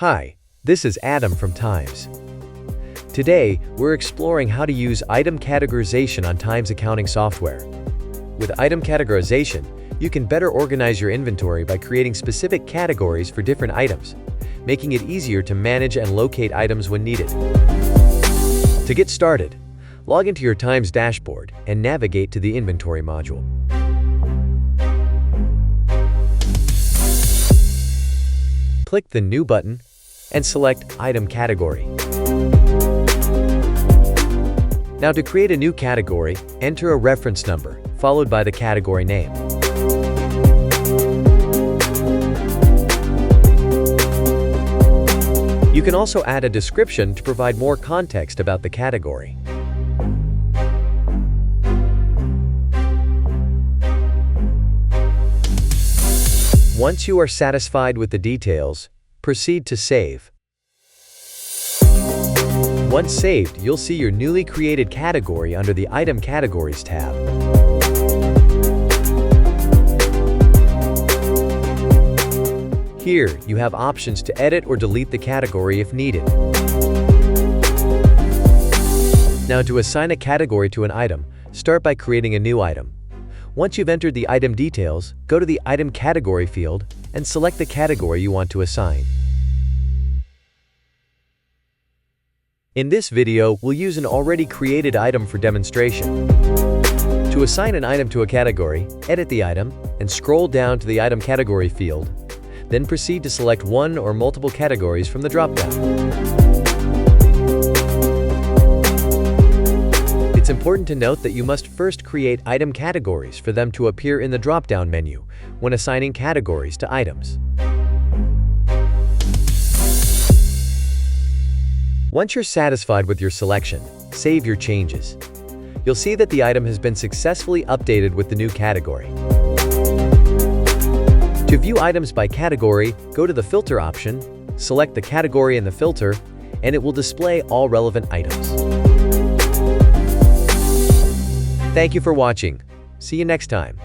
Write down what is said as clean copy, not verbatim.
Hi, this is Adam from Tyms. Today, we're exploring how to use item categorization on Tyms Accounting Software. With item categorization, you can better organize your inventory by creating specific categories for different items, making it easier to manage and locate items when needed. To get started, log into your Tyms dashboard and navigate to the Inventory module. Click the New button and select Item Category. Now to create a new category, enter a reference number, followed by the category name. You can also add a description to provide more context about the category. Once you are satisfied with the details, proceed to save. Once saved, you'll see your newly created category under the Item Categories tab. Here, you have options to edit or delete the category if needed. Now, to assign a category to an item, start by creating a new item. Once you've entered the item details, go to the Item Category field and select the category you want to assign. In this video, we'll use an already created item for demonstration. To assign an item to a category, edit the item and scroll down to the Item Category field. Then proceed to select one or multiple categories from the drop-down. It's important to note that you must first create item categories for them to appear in the drop-down menu when assigning categories to items. Once you're satisfied with your selection, save your changes. You'll see that the item has been successfully updated with the new category. To view items by category, go to the Filter option, select the category in the filter, and it will display all relevant items. Thank you for watching. See you next time.